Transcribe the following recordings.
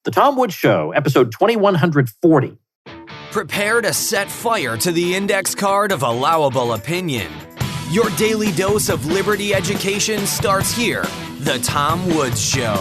The Tom Woods Show, episode 2140. Prepare to set fire to the index card of allowable opinion. Your daily dose of liberty education starts here. The Tom Woods Show.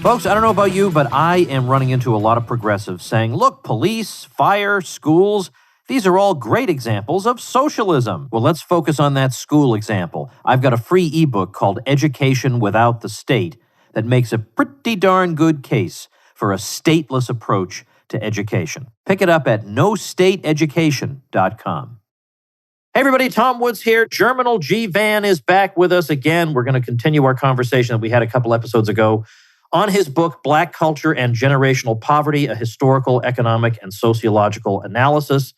Folks, I don't know about you, but I am running into a lot of progressives saying, look, police, fire, schools, these are all great examples of socialism. Well, let's focus on that school example. I've got a free ebook called Education Without the State that makes a pretty darn good case for a stateless approach to education. Pick it up at nostateeducation.com. Hey everybody, Tom Woods here. Germinal G Van is back with us again. We're going to continue our conversation that we had a couple episodes ago on his book, Black Culture and Generational Poverty, a Historical, Economic, and Sociological Analysis.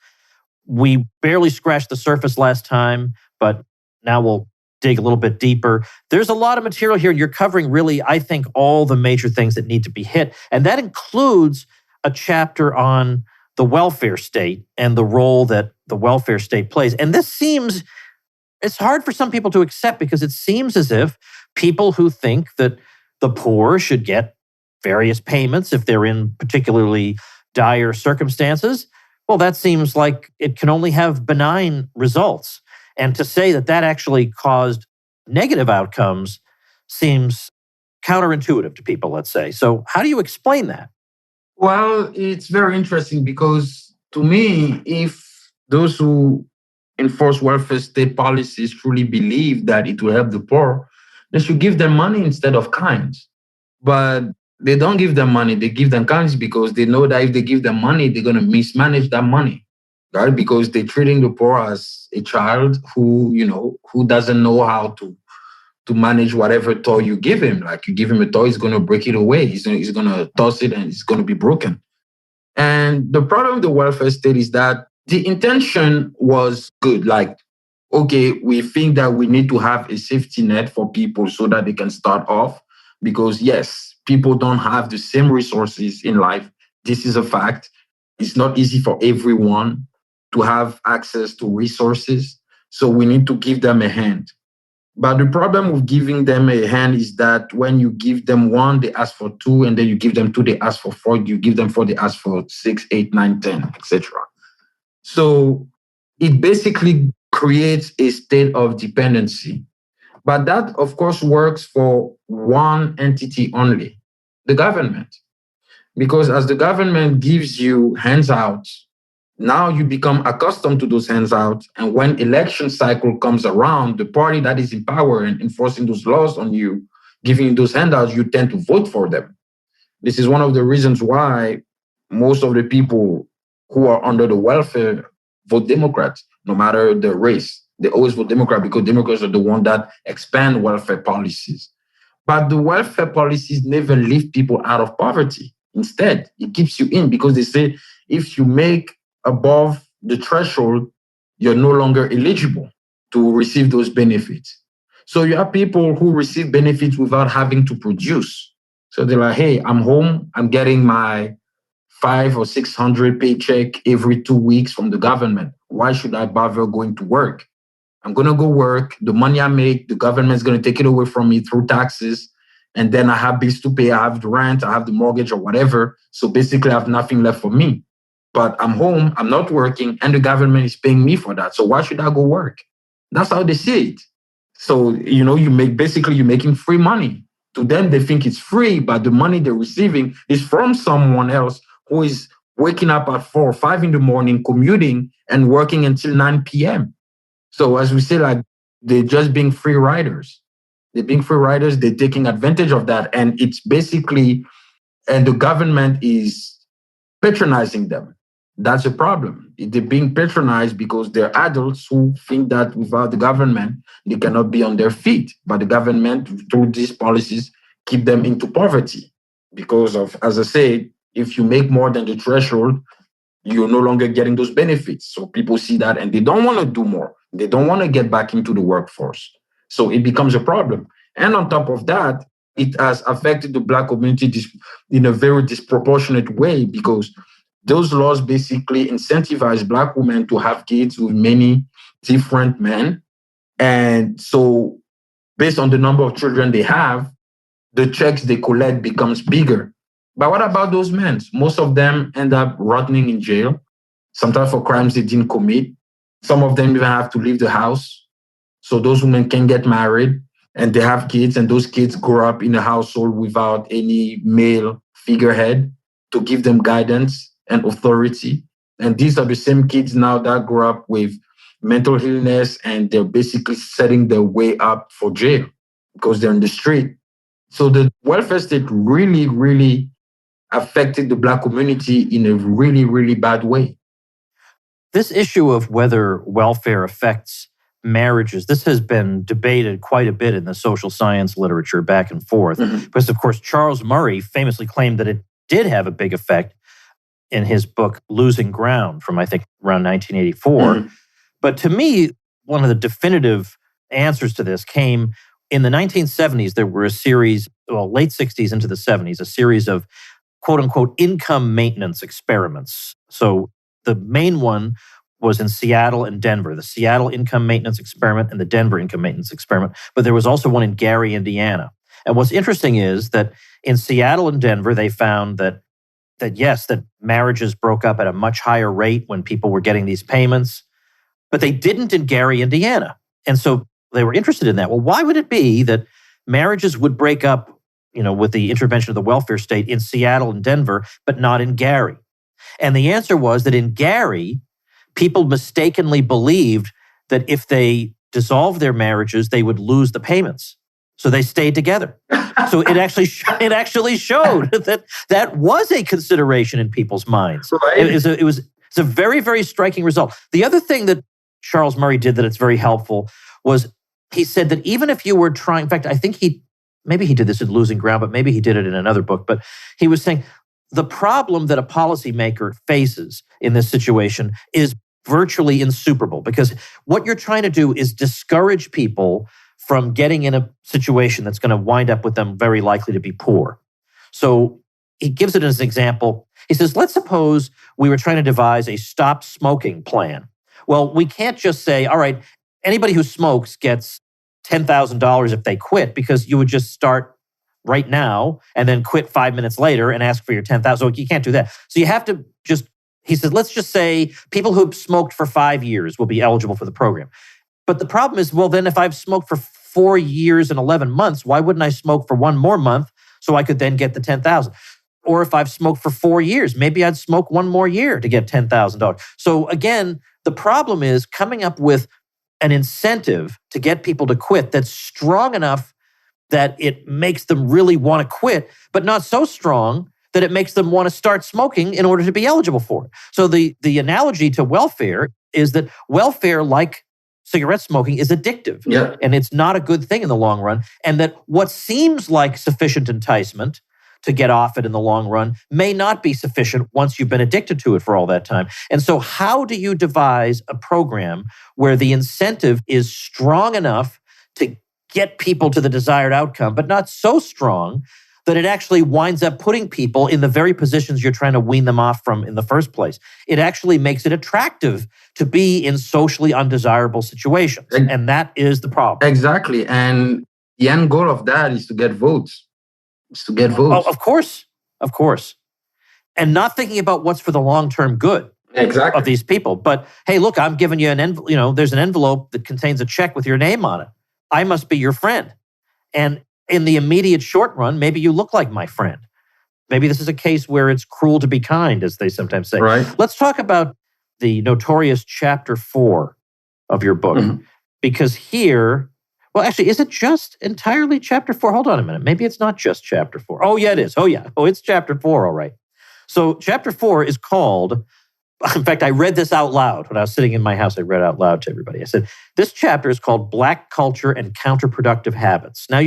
We barely scratched the surface last time, but now we'll dig a little bit deeper. There's a lot of material here, and you're covering really, I think, all the major things that need to be hit. And that includes a chapter on the welfare state and the role that the welfare state plays. And this seems, it's hard for some people to accept because it seems as if people who think that the poor should get various payments if they're in particularly dire circumstances, well, that seems like it can only have benign results. And to say that that actually caused negative outcomes seems counterintuitive to people, let's say. So how do you explain that? Well, it's very interesting because to me, if those who enforce welfare state policies truly believe that it will help the poor, they should give them money instead of kinds. But they don't give them money. They give them kinds because they know that if they give them money, they're going to mismanage that money. Right? Because they're treating the poor as a child who doesn't know how to manage whatever toy you give him. Like you give him a toy, he's going to break it away. He's going to toss it and it's going to be broken. And the problem with the welfare state is that the intention was good. Like, okay, we think that we need to have a safety net for people so that they can start off. Because yes, people don't have the same resources in life. This is a fact. It's not easy for everyone to have access to resources. So we need to give them a hand. But the problem with giving them a hand is that when you give them one, they ask for two, and then you give them two, they ask for four, you give them four, they ask for 6, 8, 9, 10, etc. So it basically creates a state of dependency. But that, of course, works for one entity only, the government. Because as the government gives you handouts, now you become accustomed to those handouts. And when election cycle comes around, the party that is in power and enforcing those laws on you, giving you those handouts, you tend to vote for them. This is one of the reasons why most of the people who are under the welfare vote Democrats, no matter the race. They always vote Democrat because Democrats are the ones that expand welfare policies. But the welfare policies never lift people out of poverty. Instead, it keeps you in because they say if you make above the threshold, you're no longer eligible to receive those benefits. So you have people who receive benefits without having to produce. So they're like, hey, I'm home. I'm getting my 500 or 600 paycheck every 2 weeks from the government. Why should I bother going to work? I'm going to go work. The money I make, the government's going to take it away from me through taxes. And then I have bills to pay. I have the rent, I have the mortgage or whatever. So basically I have nothing left for me. But I'm home, I'm not working, and the government is paying me for that. So why should I go work? That's how they see it. So, you're making free money. To them, they think it's free, but the money they're receiving is from someone else who is waking up at 4 or 5 in the morning, commuting and working until 9 p.m. So as we say, like, they're just being free riders. They're being free riders, they're taking advantage of that. And it's basically, and the government is patronizing them. That's a problem. They're being patronized because they're adults who think that without the government, they cannot be on their feet. But the government, through these policies, keep them into poverty. Because of, as I said, if you make more than the threshold, you're no longer getting those benefits. So people see that and they don't want to do more. They don't want to get back into the workforce. So it becomes a problem. And on top of that, it has affected the Black community in a very disproportionate way because those laws basically incentivize Black women to have kids with many different men. And so based on the number of children they have, the checks they collect becomes bigger. But what about those men? Most of them end up rotting in jail, sometimes for crimes they didn't commit. Some of them even have to leave the house. So those women can get married and they have kids, and those kids grow up in a household without any male figurehead to give them guidance and authority. And these are the same kids now that grow up with mental illness, and they're basically setting their way up for jail because they're in the street. So the welfare state really, really affected the Black community in a really, really bad way. This issue of whether welfare affects marriages, this has been debated quite a bit in the social science literature back and forth. Because, of course, Charles Murray famously claimed that it did have a big effect in his book, Losing Ground, from, I think, around 1984. But to me, one of the definitive answers to this came in the 1970s. There were a series, late 60s into the 70s, a series of quote-unquote income maintenance experiments. So the main one was in Seattle and Denver, the Seattle Income Maintenance Experiment and the Denver Income Maintenance Experiment. But there was also one in Gary, Indiana. And what's interesting is that in Seattle and Denver, they found that yes, that marriages broke up at a much higher rate when people were getting these payments, but they didn't in Gary, Indiana. And so they were interested in that. Well, why would it be that marriages would break up, with the intervention of the welfare state in Seattle and Denver, but not in Gary? And the answer was that in Gary, people mistakenly believed that if they dissolved their marriages, they would lose the payments. So they stayed together. So it actually showed that was a consideration in people's minds. Right. It's a very, very striking result. The other thing that Charles Murray did that it's very helpful was he said that even if you were trying, in fact, I think maybe he did this in Losing Ground, but maybe he did it in another book, but he was saying the problem that a policymaker faces in this situation is virtually insuperable, because what you're trying to do is discourage people from getting in a situation that's going to wind up with them very likely to be poor. So he gives it as an example. He says, let's suppose we were trying to devise a stop smoking plan. Well, we can't just say, all right, anybody who smokes gets $10,000 if they quit, because you would just start right now and then quit 5 minutes later and ask for your $10,000. So you can't do that. So you have to he said, let's just say people who've smoked for 5 years will be eligible for the program. But the problem is, well, then if I've smoked for 4 years and 11 months, why wouldn't I smoke for one more month so I could then get the $10,000? Or if I've smoked for 4 years, maybe I'd smoke one more year to get $10,000. So again, the problem is coming up with an incentive to get people to quit that's strong enough that it makes them really want to quit, but not so strong that it makes them want to start smoking in order to be eligible for it. So the analogy to welfare is that welfare, like cigarette smoking, is addictive. Yeah. And it's not a good thing in the long run. And that what seems like sufficient enticement to get off it in the long run may not be sufficient once you've been addicted to it for all that time. And so how do you devise a program where the incentive is strong enough to get people to the desired outcome, but not so strong that it actually winds up putting people in the very positions you're trying to wean them off from in the first place? It actually makes it attractive to be in socially undesirable situations. And that is the problem. Exactly. And the end goal of that is to get votes. Oh, of course. And not thinking about what's for the long-term good of these people. But hey, look, I'm giving you an envelope, there's an envelope that contains a check with your name on it. I must be your friend. And in the immediate short run, maybe you look like my friend. Maybe this is a case where it's cruel to be kind, as they sometimes say. Right. Let's talk about the notorious chapter 4 of your book. Because here, well, actually, is it just entirely chapter 4? Hold on a minute. Maybe it's not just chapter 4. Oh, yeah, it is. Oh, yeah. Oh, it's chapter 4, all right. So chapter 4 is called, in fact, I read this out loud. When I was sitting in my house, I read out loud to everybody. I said, this chapter is called Black Culture and Counterproductive Habits. Now,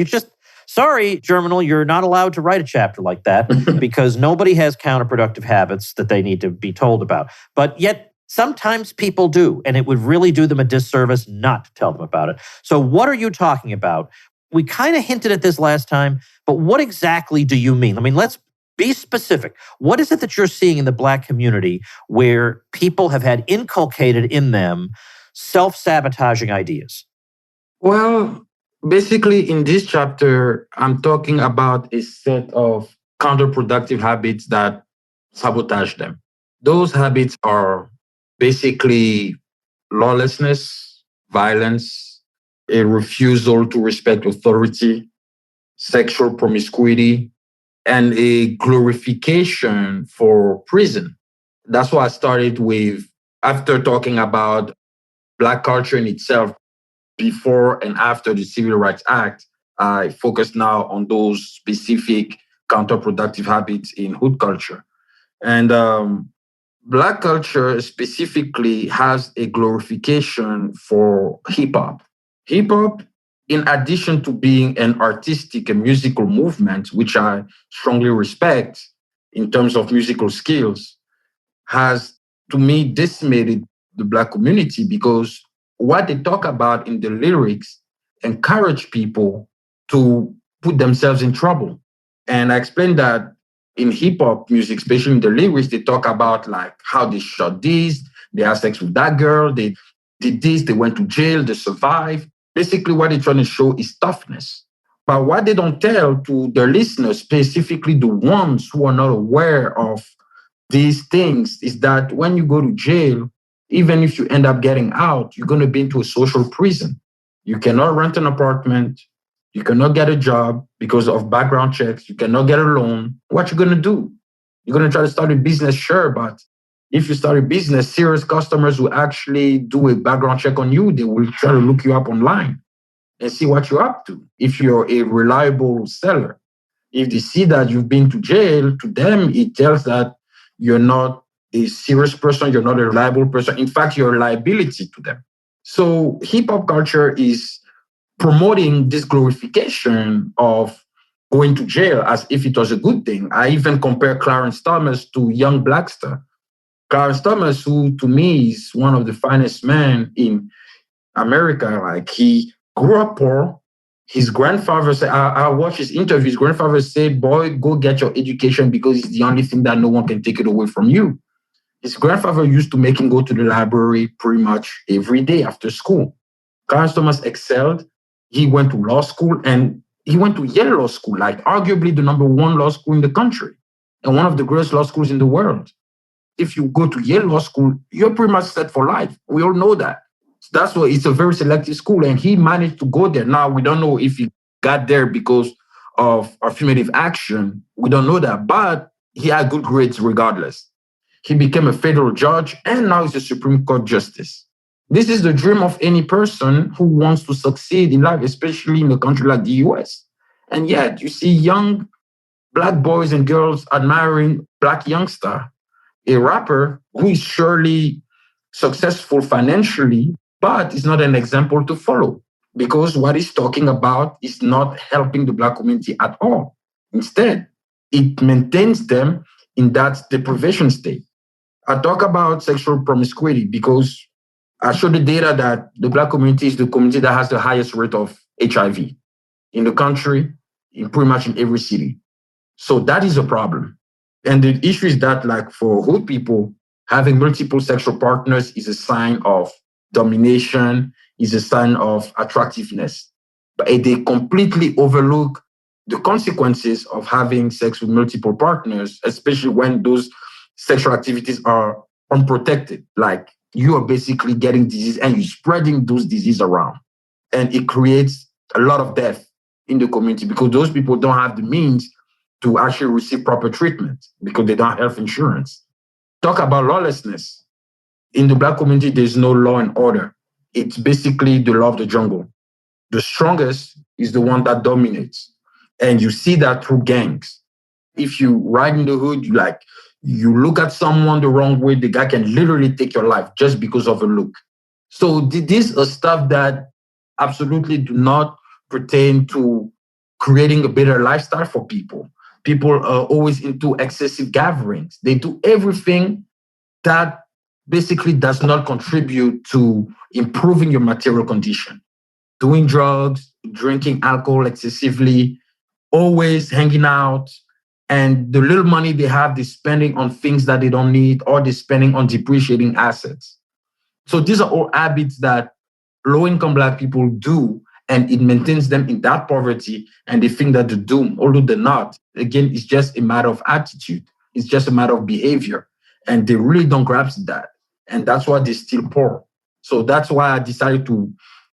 sorry, Germinal, you're not allowed to write a chapter like that because nobody has counterproductive habits that they need to be told about. But yet, sometimes people do, and it would really do them a disservice not to tell them about it. So what are you talking about? We kind of hinted at this last time, but what exactly do you mean? I mean, let's be specific. What is it that you're seeing in the Black community where people have had inculcated in them self-sabotaging ideas? Well, basically in this chapter, I'm talking about a set of counterproductive habits that sabotage them. Those habits are basically lawlessness, violence, a refusal to respect authority, sexual promiscuity, and a glorification for prison. That's why I started with, after talking about Black culture in itself, before and after the Civil Rights Act, I focus now on those specific counterproductive habits in hood culture. And Black culture specifically has a glorification for hip hop. Hip hop, in addition to being an artistic and musical movement, which I strongly respect in terms of musical skills, has, to me, decimated the Black community because what they talk about in the lyrics encourage people to put themselves in trouble. And I explained that in hip hop music, especially in the lyrics, they talk about like how they shot this, they had sex with that girl, they did this, they went to jail, they survived. Basically, what they're trying to show is toughness. But what they don't tell to their listeners, specifically the ones who are not aware of these things, is that when you go to jail, even if you end up getting out, you're going to be into a social prison. You cannot rent an apartment. You cannot get a job because of background checks. You cannot get a loan. What you going to do? You're going to try to start a business, sure, but if you start a business, serious customers will actually do a background check on you. They will try to look you up online and see what you're up to. If you're a reliable seller, if they see that you've been to jail, to them, it tells that you're not a serious person, you're not a reliable person. In fact, you're a liability to them. So hip hop culture is promoting this glorification of going to jail as if it was a good thing. I even compare Clarence Thomas to young Blackster. Clarence Thomas, who to me is one of the finest men in America, like he grew up poor. His grandfather said, I watched his interview. His grandfather said, boy, go get your education because it's the only thing that no one can take it away from you. His grandfather used to make him go to the library pretty much every day after school. Clarence Thomas excelled. He went to law school and he went to Yale Law School, like arguably the number one law school in the country and one of the greatest law schools in the world. If you go to Yale Law School, you're pretty much set for life. We all know that. So that's why it's a very selective school, and he managed to go there. Now, we don't know if he got there because of affirmative action. We don't know that, but he had good grades regardless. He became a federal judge, and now he's a Supreme Court justice. This is the dream of any person who wants to succeed in life, especially in a country like the US. And yet, you see young Black boys and girls admiring Black youngster, a rapper who is surely successful financially, but is not an example to follow because what he's talking about is not helping the Black community at all. Instead, it maintains them in that deprivation state. I talk about sexual promiscuity because I show the data that the Black community is the community that has the highest rate of HIV in the country, in pretty much in every city. So that is a problem. And the issue is that, like, for hood people, having multiple sexual partners is a sign of domination, is a sign of attractiveness. But they completely overlook the consequences of having sex with multiple partners, especially when those sexual activities are unprotected. Like, you are basically getting disease and you're spreading those diseases around. And it creates a lot of death in the community because those people don't have the means to actually receive proper treatment because they don't have health insurance. Talk about lawlessness. In the Black community, there's no law and order. It's basically the law of the jungle. The strongest is the one that dominates. And you see that through gangs. If you ride in the hood, you look at someone the wrong way, the guy can literally take your life just because of a look. So these are stuff that absolutely do not pertain to creating a better lifestyle for people. People are always into excessive gatherings. They do everything that basically does not contribute to improving your material condition. Doing drugs, drinking alcohol excessively, always hanging out, and the little money they have, they're spending on things that they don't need, or they're spending on depreciating assets. So these are all habits that low-income Black people do, and it maintains them in that poverty, and they think that they're doomed, although they're not. Again, it's just a matter of attitude. It's just a matter of behavior. And they really don't grasp that. And that's why they're still poor. So that's why I decided to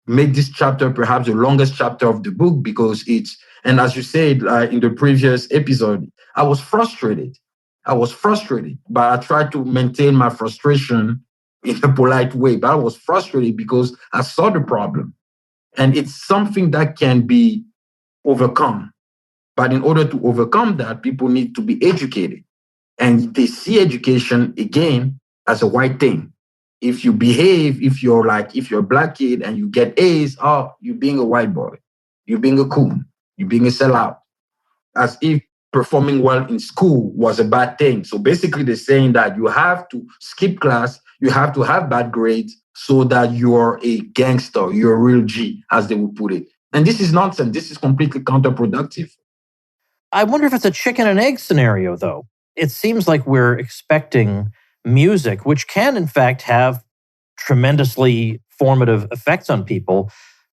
make this chapter perhaps the longest chapter of the book, because and as you said in the previous episode, I was frustrated. But I tried to maintain my frustration in a polite way. But I was frustrated because I saw the problem. And it's something that can be overcome. But in order to overcome that, people need to be educated. And they see education, again, as a white thing. If you behave, if you're a black kid and you get A's, oh, you're being a white boy. You're being a coon. You're being a sellout. As if performing well in school was a bad thing. So basically they're saying that you have to skip class, you have to have bad grades so that you're a gangster, you're a real G, as they would put it. And this is nonsense. This is completely counterproductive. I wonder if it's a chicken and egg scenario, though. It seems like we're expecting music, which can, in fact, have tremendously formative effects on people,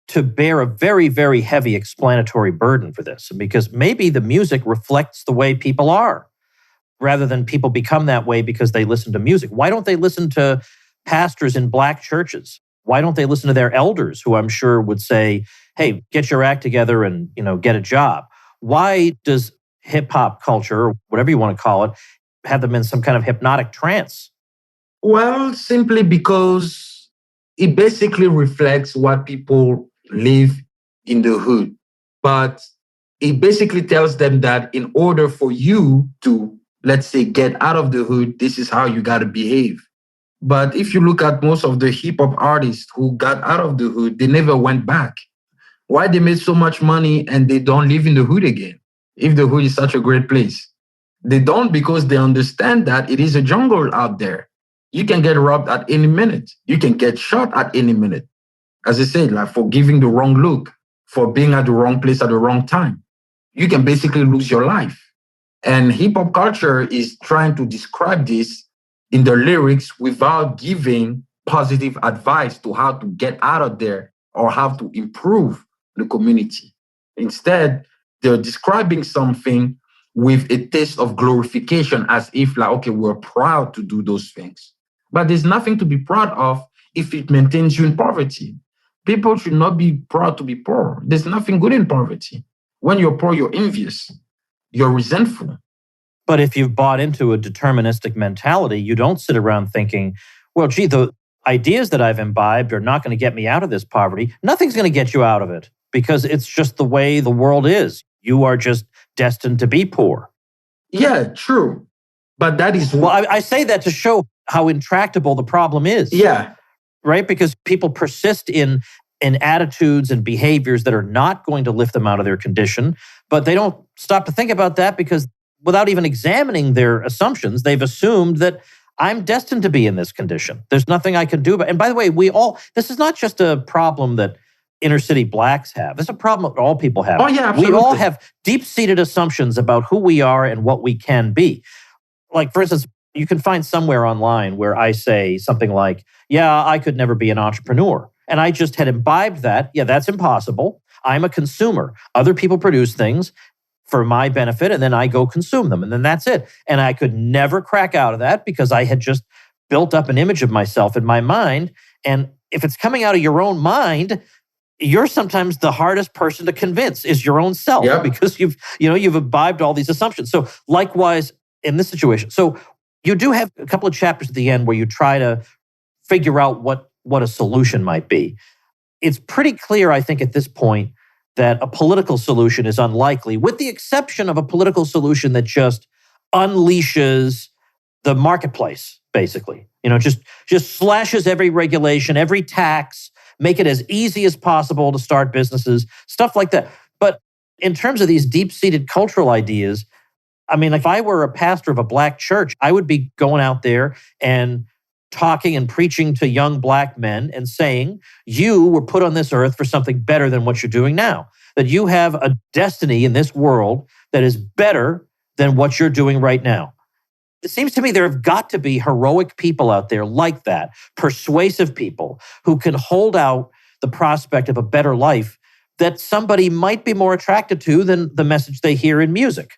to bear a very, very heavy explanatory burden for this. Because maybe the music reflects the way people are, rather than people become that way because they listen to music. Why don't they listen to pastors in black churches? Why don't they listen to their elders, who I'm sure would say, hey, get your act together and, get a job? Why does hip-hop culture, or whatever you want to call it, have them in some kind of hypnotic trance? Well, simply because it basically reflects what people live in the hood. But it basically tells them that in order for you to, let's say, get out of the hood, this is how you got to behave. But if you look at most of the hip-hop artists who got out of the hood, they never went back. Why they made so much money and they don't live in the hood again, if the hood is such a great place? They don't, because they understand that it is a jungle out there. You can get robbed at any minute. You can get shot at any minute. As I said, like for giving the wrong look, for being at the wrong place at the wrong time. You can basically lose your life. And hip-hop culture is trying to describe this in the lyrics without giving positive advice to how to get out of there or how to improve the community. Instead, they're describing something with a taste of glorification, as if like, okay, we're proud to do those things. But there's nothing to be proud of if it maintains you in poverty. People should not be proud to be poor. There's nothing good in poverty. When you're poor, you're envious. You're resentful. But if you've bought into a deterministic mentality, you don't sit around thinking, well, gee, the ideas that I've imbibed are not going to get me out of this poverty. Nothing's going to get you out of it, because it's just the way the world is. You are just destined to be poor. Yeah, true. But that is... Well, I say that to show how intractable the problem is. Yeah. Right? Because people persist in attitudes and behaviors that are not going to lift them out of their condition, but they don't stop to think about that, because without even examining their assumptions, they've assumed that I'm destined to be in this condition. There's nothing I can do about it. And by the way, this is not just a problem that inner city blacks have. It's a problem that all people have. Oh, yeah, absolutely. We all have deep-seated assumptions about who we are and what we can be. Like, for instance, you can find somewhere online where I say something like, yeah, I could never be an entrepreneur. And I just had imbibed that. Yeah, that's impossible. I'm a consumer. Other people produce things for my benefit, and then I go consume them. And then that's it. And I could never crack out of that, because I had just built up an image of myself in my mind. And if it's coming out of your own mind, you're sometimes the hardest person to convince, is your own self, because you've imbibed all these assumptions. So likewise in this situation. So you do have a couple of chapters at the end where you try to figure out what a solution might be. It's pretty clear, I think, at this point, that a political solution is unlikely, with the exception of a political solution that just unleashes the marketplace, basically. Just slashes every regulation, every tax, make it as easy as possible to start businesses, stuff like that. But in terms of these deep-seated cultural ideas, I mean, if I were a pastor of a black church, I would be going out there and talking and preaching to young black men and saying, you were put on this earth for something better than what you're doing now. That you have a destiny in this world that is better than what you're doing right now. It seems to me there have got to be heroic people out there like that, persuasive people who can hold out the prospect of a better life that somebody might be more attracted to than the message they hear in music.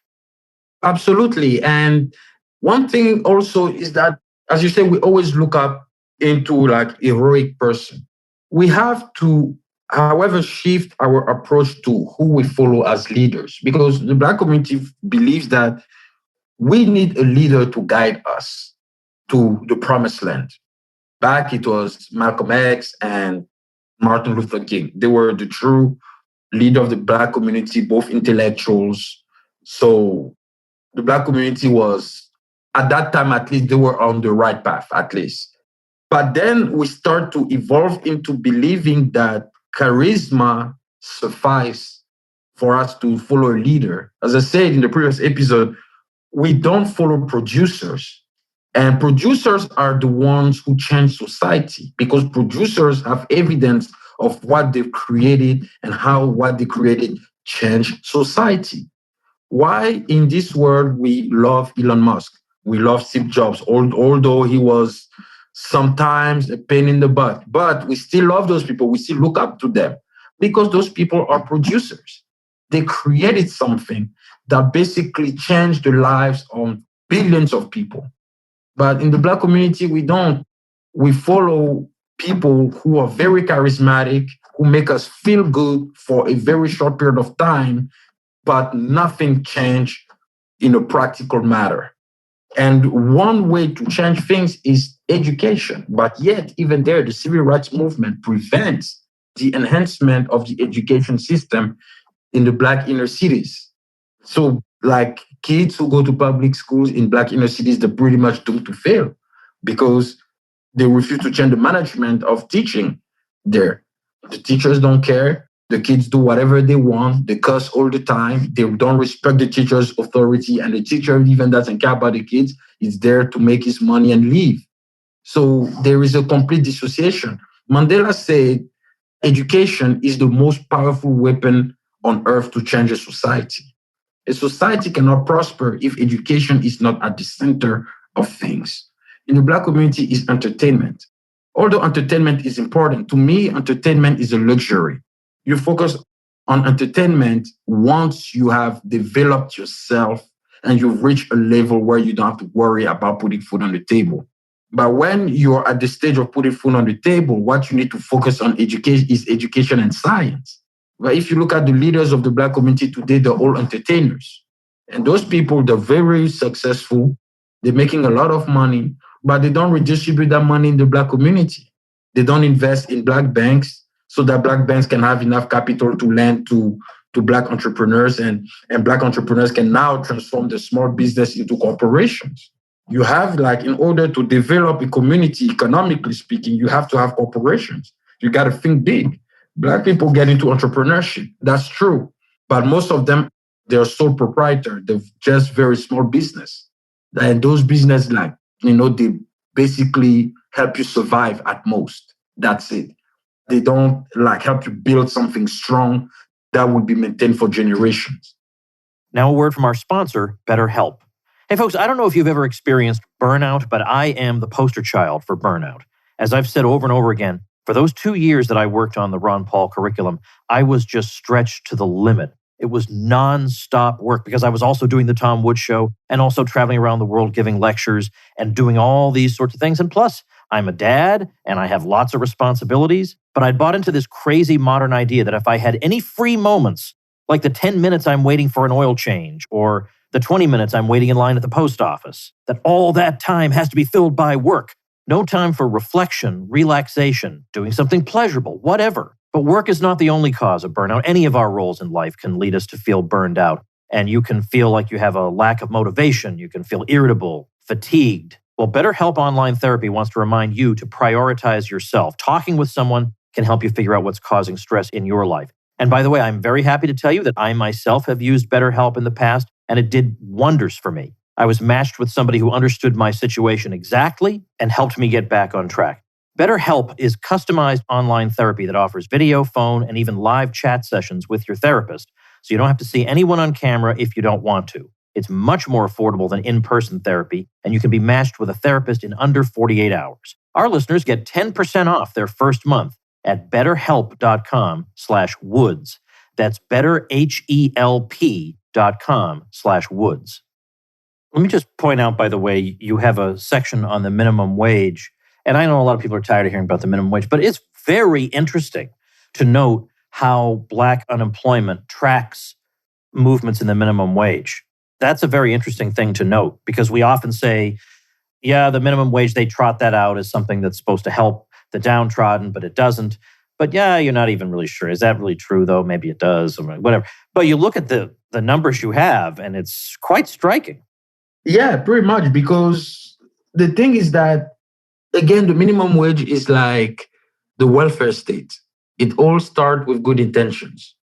Absolutely. And one thing also is that, as you say, we always look up into like heroic person. We have to, however, shift our approach to who we follow as leaders, because the Black community believes that we need a leader to guide us to the promised land. Back it was Malcolm X and Martin Luther King. They were the true leader of the Black community, both intellectuals. So the Black community was, at that time at least, they were on the right path, at least. But then we start to evolve into believing that charisma suffice for us to follow a leader. As I said in the previous episode, we don't follow producers. And producers are the ones who change society, because producers have evidence of what they've created and how what they created changed society. Why in this world we love Elon Musk? We love Steve Jobs, although he was sometimes a pain in the butt. But we still love those people. We still look up to them because those people are producers. They created something that basically changed the lives of billions of people. But in the Black community, we don't. We follow people who are very charismatic, who make us feel good for a very short period of time, but nothing changed in a practical matter. And one way to change things is education. But yet, even there, the civil rights movement prevents the enhancement of the education system in the Black inner cities. So, like kids who go to public schools in Black inner cities, they're pretty much doomed to fail because they refuse to change the management of teaching there. The teachers don't care. The kids do whatever they want. They cuss all the time. They don't respect the teacher's authority. And the teacher even doesn't care about the kids. He's there to make his money and leave. So there is a complete dissociation. Mandela said, education is the most powerful weapon on earth to change a society. A society cannot prosper if education is not at the center of things. In the Black community is entertainment. Although entertainment is important, to me, entertainment is a luxury. You focus on entertainment once you have developed yourself and you've reached a level where you don't have to worry about putting food on the table. But when you're at the stage of putting food on the table, what you need to focus on is education and science. But if you look at the leaders of the Black community today, they're all entertainers. And those people, they're very successful. They're making a lot of money, but they don't redistribute that money in the Black community. They don't invest in Black banks so that Black banks can have enough capital to lend to Black entrepreneurs, and Black entrepreneurs can now transform the small business into corporations. You have, like, in order to develop a community, economically speaking, you have to have corporations. You got to think big. Black people get into entrepreneurship. That's true. But most of them, they're sole proprietor. They're just very small business. And those business, like, they basically help you survive at most. That's it. They don't help you build something strong that will be maintained for generations. Now a word from our sponsor, BetterHelp. Hey folks, I don't know if you've ever experienced burnout, but I am the poster child for burnout. As I've said over and over again, for those 2 years that I worked on the Ron Paul curriculum, I was just stretched to the limit. It was nonstop work because I was also doing the Tom Woods Show and also traveling around the world giving lectures and doing all these sorts of things. And plus, I'm a dad and I have lots of responsibilities, but I'd bought into this crazy modern idea that if I had any free moments, like the 10 minutes I'm waiting for an oil change or the 20 minutes I'm waiting in line at the post office, that all that time has to be filled by work. No time for reflection, relaxation, doing something pleasurable, whatever. But work is not the only cause of burnout. Any of our roles in life can lead us to feel burned out. And you can feel like you have a lack of motivation. You can feel irritable, fatigued. Well, BetterHelp Online Therapy wants to remind you to prioritize yourself. Talking with someone can help you figure out what's causing stress in your life. And by the way, I'm very happy to tell you that I myself have used BetterHelp in the past, and it did wonders for me. I was matched with somebody who understood my situation exactly and helped me get back on track. BetterHelp is customized online therapy that offers video, phone, and even live chat sessions with your therapist, so you don't have to see anyone on camera if you don't want to. It's much more affordable than in-person therapy, and you can be matched with a therapist in under 48 hours. Our listeners get 10% off their first month at betterhelp.com/woods. That's betterhelp.com/woods. Let me just point out, by the way, you have a section on the minimum wage. And I know a lot of people are tired of hearing about the minimum wage, but it's very interesting to note how Black unemployment tracks movements in the minimum wage. That's a very interesting thing to note because we often say, yeah, the minimum wage, they trot that out as something that's supposed to help the downtrodden, but it doesn't. But yeah, you're not even really sure. Is that really true, though? Maybe it does, or whatever. But you look at the numbers you have, and it's quite striking. Yeah, pretty much. Because the thing is that, again, the minimum wage is like the welfare state. It all starts with good intentions.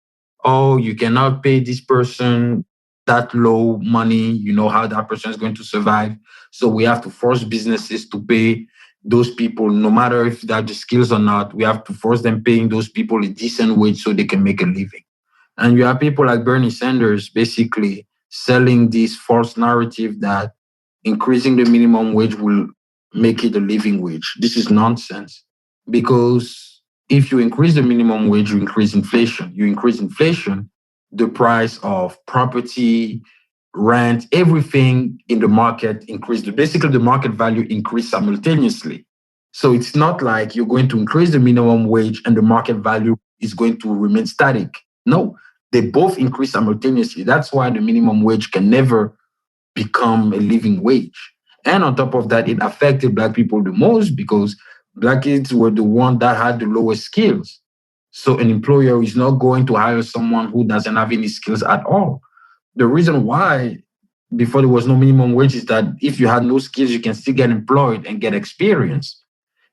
Oh, you cannot pay this person that low money. You know how that person is going to survive. So we have to force businesses to pay those people, no matter if they have the skills or not. We have to force them paying those people a decent wage so they can make a living. And you have people like Bernie Sanders basically selling this false narrative that increasing the minimum wage will make it a living wage. This is nonsense because if you increase the minimum wage, you increase inflation. You increase inflation, the price of property, rent, everything in the market increased. Basically, the market value increased simultaneously. So it's not like you're going to increase the minimum wage and the market value is going to remain static. No, they both increase simultaneously. That's why the minimum wage can never become a living wage. And on top of that, it affected Black people the most because Black kids were the one that had the lowest skills. So an employer is not going to hire someone who doesn't have any skills at all. The reason why before there was no minimum wage is that if you had no skills, you can still get employed and get experience.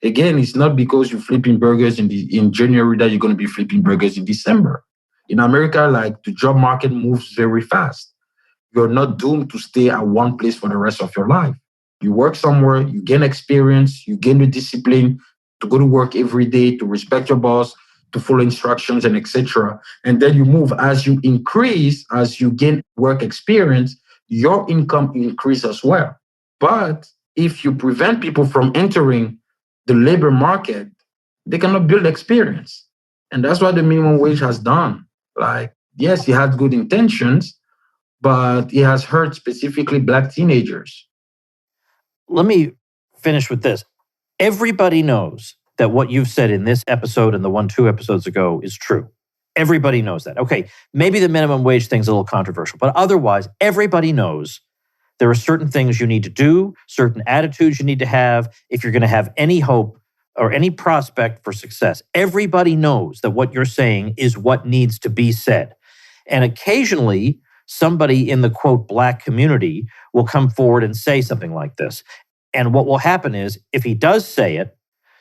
Again, it's not because you're flipping burgers in January that you're going to be flipping burgers in December. In America, like the job market moves very fast. You're not doomed to stay at one place for the rest of your life. You work somewhere, you gain experience, you gain the discipline to go to work every day, to respect your boss, to follow instructions, and etc. And then you move. As you increase, as you gain work experience, your income increases as well. But if you prevent people from entering the labor market, they cannot build experience. And that's what the minimum wage has done. Like, yes, it had good intentions, but it has hurt specifically Black teenagers. Let me finish with this. Everybody knows that what you've said in this episode and the 2 episodes ago is true. Everybody knows that. Okay, maybe the minimum wage thing's a little controversial, but otherwise, everybody knows there are certain things you need to do, certain attitudes you need to have if you're going to have any hope or any prospect for success. Everybody knows that what you're saying is what needs to be said. And occasionally, somebody in the, quote, Black community will come forward and say something like this. And what will happen is, if he does say it,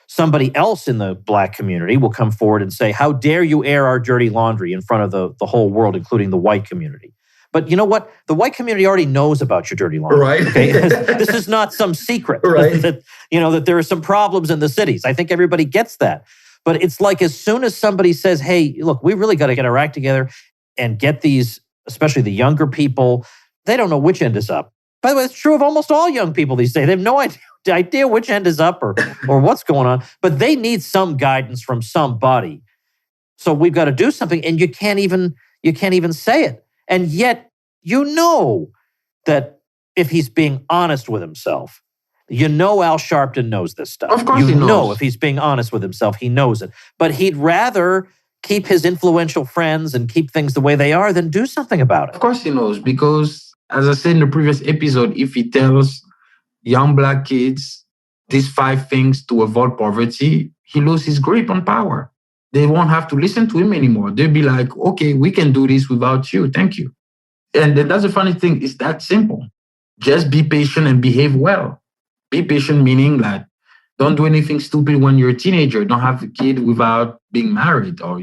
somebody else in the Black community will come forward and say, how dare you air our dirty laundry in front of the whole world, including the white community. But you know what? The white community already knows about your dirty laundry. Right. Okay? This is not some secret. Right. that there are some problems in the cities. I think everybody gets that. But it's like as soon as somebody says, hey, look, we really got to get our act together and get these, especially the younger people, they don't know which end is up. By the way, it's true of almost all young people these days. They have no idea which end is up or what's going on, but they need some guidance from somebody. So we've got to do something, and you can't even say it. And yet, you know that if he's being honest with himself, you know Al Sharpton knows this stuff. Of course he knows. You know if he's being honest with himself, he knows it. But he'd rather keep his influential friends and keep things the way they are than do something about it. Of course he knows, because as I said in the previous episode, if he tells young Black kids these 5 things to avoid poverty, he loses his grip on power. They won't have to listen to him anymore. They'll be like, okay, we can do this without you. Thank you. And that's the funny thing. It's that simple. Just be patient and behave well. Be patient meaning that don't do anything stupid when you're a teenager. Don't have a kid without being married, or,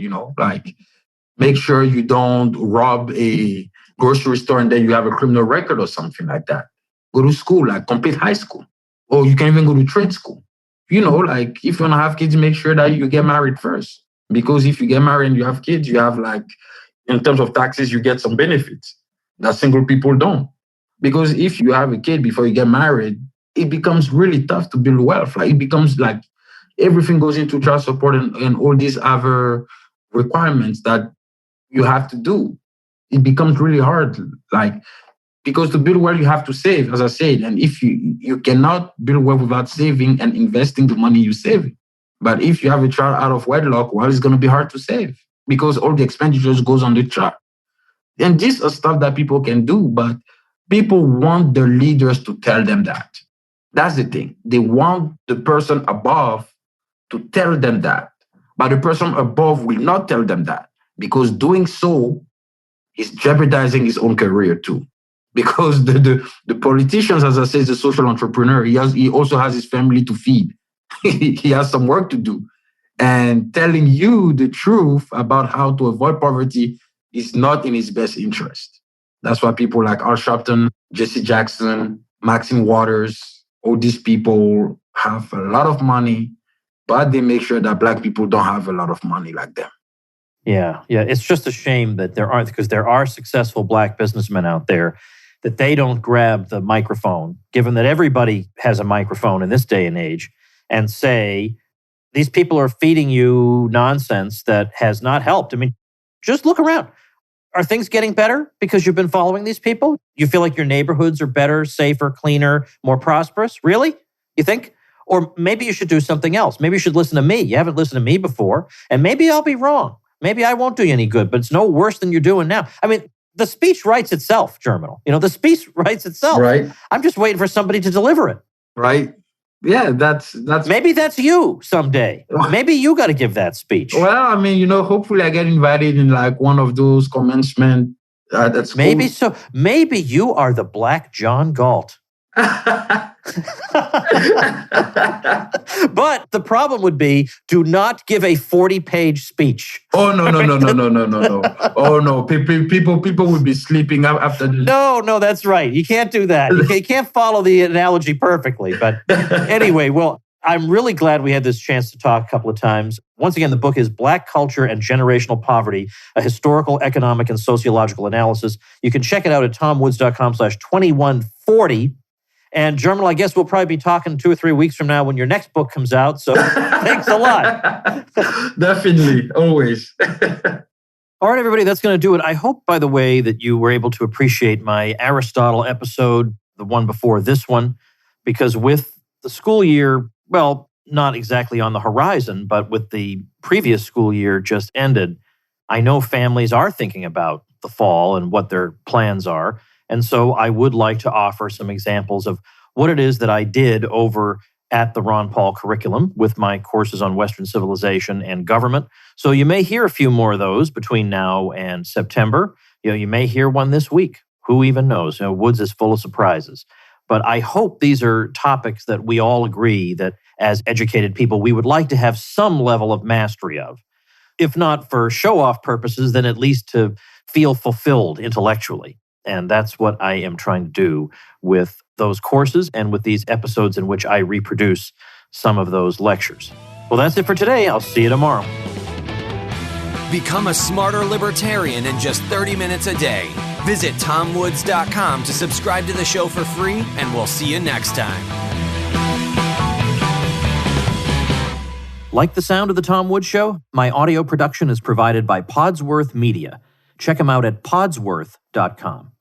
make sure you don't rob a grocery store and then you have a criminal record or something like that. Go to school, like complete high school. Or you can even go to trade school. If you want to have kids, make sure that you get married first. Because if you get married and you have kids, you have in terms of taxes, you get some benefits that single people don't. Because if you have a kid before you get married, it becomes really tough to build wealth. It becomes like everything goes into child support and all these other requirements that you have to do. It becomes really hard. Like, because to build wealth, you have to save, as I said. And if you cannot build wealth without saving and investing the money you save. But if you have a child out of wedlock, well, it's going to be hard to save because all the expenditures goes on the child. And these are stuff that people can do, but people want their leaders to tell them that. That's the thing. They want the person above to tell them that. But the person above will not tell them that because doing so is jeopardizing his own career too. Because the politicians, as I say, is a social entrepreneur. He also has his family to feed. He has some work to do. And telling you the truth about how to avoid poverty is not in his best interest. That's why people like Al Sharpton, Jesse Jackson, Maxine Waters, all these people have a lot of money, but they make sure that Black people don't have a lot of money like them. Yeah. It's just a shame that there aren't, because there are successful Black businessmen out there, that they don't grab the microphone, given that everybody has a microphone in this day and age, and say, these people are feeding you nonsense that has not helped. I mean, just look around. Are things getting better because you've been following these people? You feel like your neighborhoods are better, safer, cleaner, more prosperous? Really? You think? Or maybe you should do something else. Maybe you should listen to me. You haven't listened to me before, and maybe I'll be wrong. Maybe I won't do you any good, but it's no worse than you're doing now. I mean, the speech writes itself, Germinal. The speech writes itself. Right. I'm just waiting for somebody to deliver it. Right. Yeah, that's maybe that's you someday. Maybe you got to give that speech. Well, I mean, hopefully I get invited in like one of those commencement at school. Maybe so. Maybe you are the Black John Galt. But the problem would be, do not give a 40-page speech. Oh, no. Oh, no. People would be sleeping after this. No, that's right. You can't do that. You can't follow the analogy perfectly. But anyway, well, I'm really glad we had this chance to talk a couple of times. Once again, the book is Black Culture and Generational Poverty, a historical, economic, and sociological analysis. You can check it out at tomwoods.com/2140. And Germinal, I guess we'll probably be talking 2 or 3 weeks from now when your next book comes out. So thanks a lot. Definitely. Always. All right, everybody, that's going to do it. I hope, by the way, that you were able to appreciate my Aristotle episode, the one before this one, because with the school year, well, not exactly on the horizon, but with the previous school year just ended, I know families are thinking about the fall and what their plans are. And so I would like to offer some examples of what it is that I did over at the Ron Paul curriculum with my courses on Western civilization and government. So you may hear a few more of those between now and September. You may hear one this week. Who even knows? Woods is full of surprises. But I hope these are topics that we all agree that as educated people, we would like to have some level of mastery of. If not for show-off purposes, then at least to feel fulfilled intellectually. And that's what I am trying to do with those courses and with these episodes in which I reproduce some of those lectures. Well, that's it for today. I'll see you tomorrow. Become a smarter libertarian in just 30 minutes a day. Visit tomwoods.com to subscribe to the show for free, and we'll see you next time. Like the sound of The Tom Woods Show? My audio production is provided by Podsworth Media. Check them out at podsworth.com.